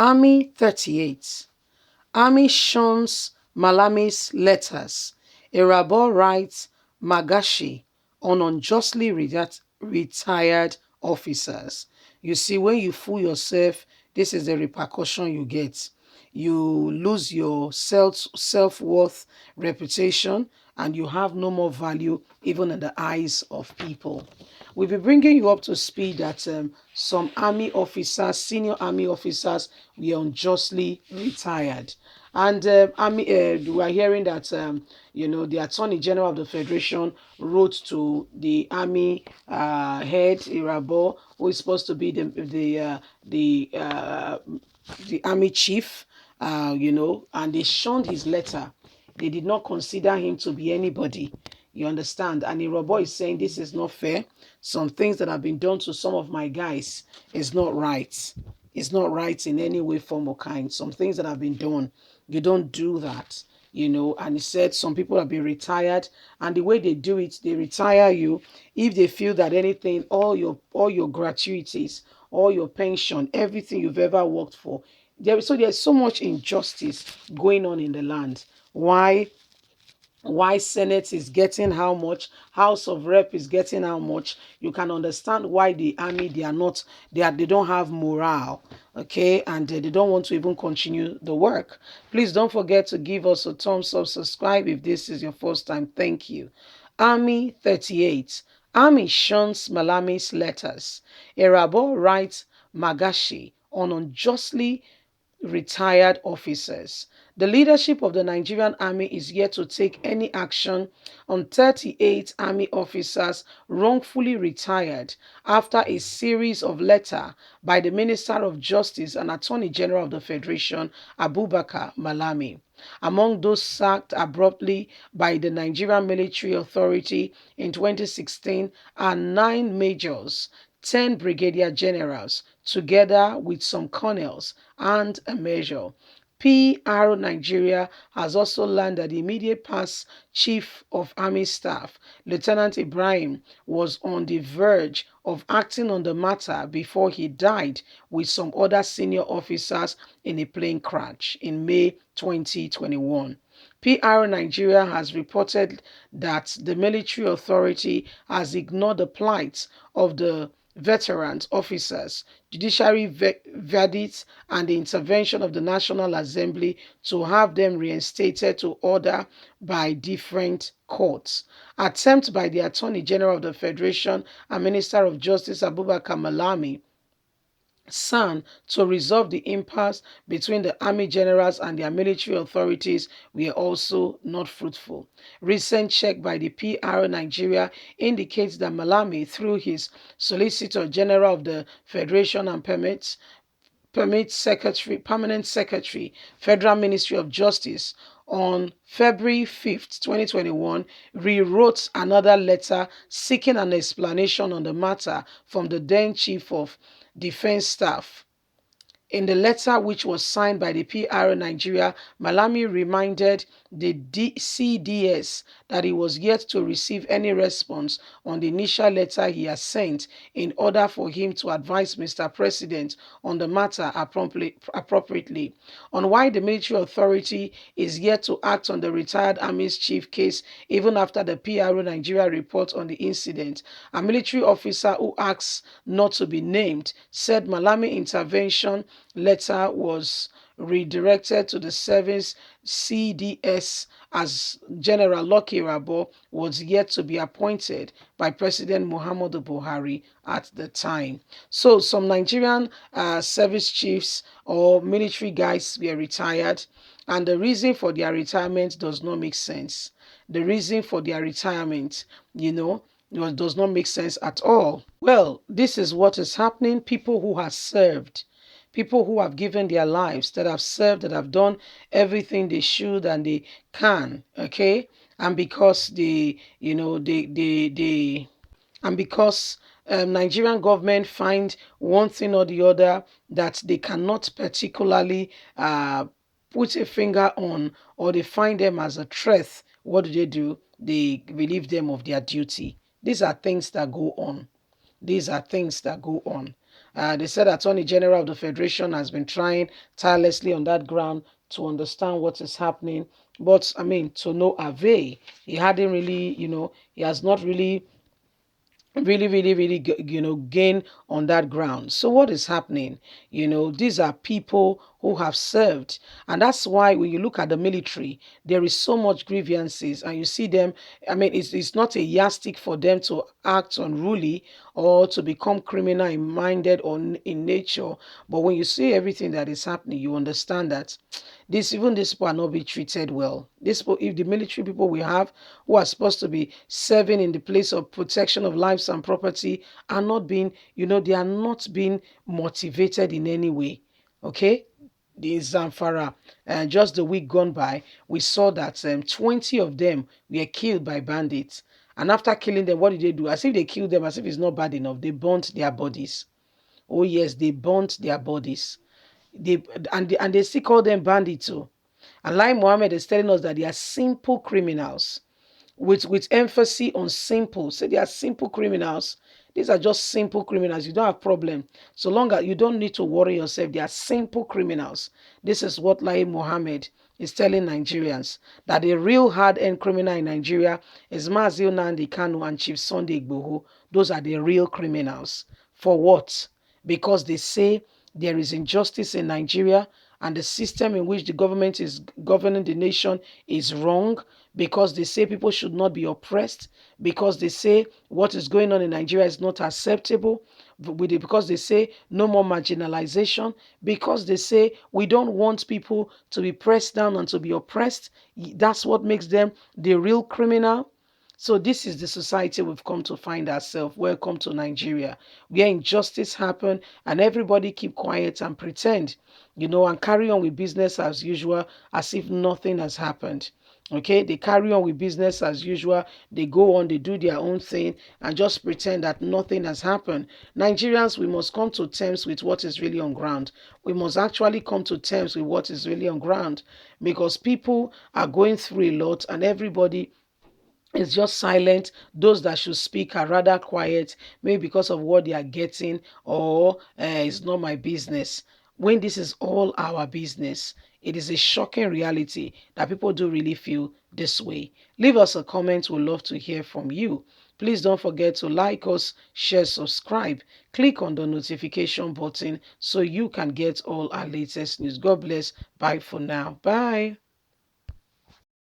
Army 38. Army shuns Malami's letters. Irabor writes Magashi on unjustly retired officers. You see, when you fool yourself, this is the repercussion you get. You lose your self-worth, reputation, and you have no more value even in the eyes of people. We'll be bringing you up to speed that some army officers, senior army officers, were unjustly retired. And we are hearing that the Attorney General of the Federation wrote to the army head Irabo, who is supposed to be the army chief, and they shunned his letter. They did not consider him to be anybody. You understand? And Irabo is saying this is not fair. Some things that have been done to some of my guys is not right. It's not right in any way, form, or kind. Some things that have been done, you don't do that. And he said some people have been retired, and the way they do it, they retire you if they feel that anything, all your gratuities, all your pension, everything you've ever worked for, there's so much injustice going on in the land. Why Senate is getting how much, House of Rep is getting how much. You can understand why the army, they don't have morale, okay, and they don't want to even continue the work. Please don't forget to give us a thumbs up, subscribe if this is your first time. Thank you. Army 38. Army shuns Malami's letters. Erabo writes Magashi on unjustly retired officers. The leadership of the Nigerian Army is yet to take any action on 38 Army officers wrongfully retired after a series of letters by the Minister of Justice and Attorney General of the Federation, Abubakar Malami. Among those sacked abruptly by the Nigerian Military Authority in 2016 are 9 majors, 10 brigadier generals, together with some colonels and a major. PR Nigeria has also learned that the immediate past Chief of Army Staff, Lieutenant Ibrahim, was on the verge of acting on the matter before he died with some other senior officers in a plane crash in May 2021. PR Nigeria has reported that the military authority has ignored the plight of the veterans, officers, judiciary verdicts, and the intervention of the National Assembly to have them reinstated to order by different courts. Attempt by the Attorney General of the Federation and Minister of Justice Abubakar Malami San to resolve the impasse between the army generals and their military authorities were also not fruitful. Recent check by the PR Nigeria indicates that Malami, through his Solicitor General of the Federation and Permanent Secretary, Federal Ministry of Justice, on February 5th, 2021, rewrote another letter seeking an explanation on the matter from the then Chief of Defense Staff. In the letter, which was signed by the PR Nigeria, Malami reminded the CDS that he was yet to receive any response on the initial letter he had sent in order for him to advise Mr. President on the matter appropriately. On why the military authority is yet to act on the retired Army's chief case even after the PRO Nigeria report on the incident, a military officer who asks not to be named said Malami intervention letter was redirected to the service CDS as General Lucky Rabo was yet to be appointed by President Muhammadu Buhari at the time. So some Nigerian service chiefs or military guys were retired, and the reason for their retirement does not make sense. The reason for their retirement, does not make sense at all. Well, this is what is happening. People who have served, people who have given their lives, that have served, that have done everything they should and they can, okay? And because and because Nigerian government find one thing or the other that they cannot particularly put a finger on, or they find them as a threat, what do? They relieve them of their duty. These are things that go on. These are things that go on. They said Attorney General of the Federation has been trying tirelessly on that ground to understand what is happening, but I mean, to no avail. He hadn't really, he has not really gain on that ground. So what is happening? These are people who have served, and that's why when you look at the military, there is so much grievances, and you see them. I mean, it's not a yardstick for them to act unruly or to become criminal in minded or in nature. But when you see everything that is happening, you understand that these people are not being treated well. These people, if the military people we have who are supposed to be serving in the place of protection of lives and property are not being, they are not being motivated in any way. Okay, the Zamfara, just the week gone by, we saw that 20 of them were killed by bandits. And after killing them, what did they do? As if they killed them, as if it's not bad enough, they burnt their bodies. Oh yes, they burnt their bodies. They and they still call them bandits too. And like Mohammed is telling us that they are simple criminals with emphasis on simple. Say they are simple criminals. These are just simple criminals. You don't have problem. So long as you don't need to worry yourself. They are simple criminals. This is what Lai Mohammed is telling Nigerians. That the real hard-earned criminal in Nigeria is Mazil Nandi Kanu and Chief Sunday Igboho. Those are the real criminals. For what? Because they say there is injustice in Nigeria and the system in which the government is governing the nation is wrong, because they say people should not be oppressed, because they say what is going on in Nigeria is not acceptable, because they say no more marginalization, because they say we don't want people to be pressed down and to be oppressed. That's what makes them the real criminal. So this is the society we've come to find ourselves. Welcome to Nigeria, where injustice happen and everybody keep quiet and pretend, and carry on with business as usual, as if nothing has happened. Okay, they carry on with business as usual. They go on, they do their own thing and just pretend that nothing has happened. Nigerians, we must come to terms with what is really on ground. We must actually come to terms with what is really on ground, because people are going through a lot and everybody is just silent. Those that should speak are rather quiet, maybe because of what they are getting, or it's not my business. When this is all our business, it is a shocking reality that people do really feel this way. Leave us a comment. We'd love to hear from you. Please don't forget to like us, share, subscribe. Click on the notification button so you can get all our latest news. God bless. Bye for now. Bye.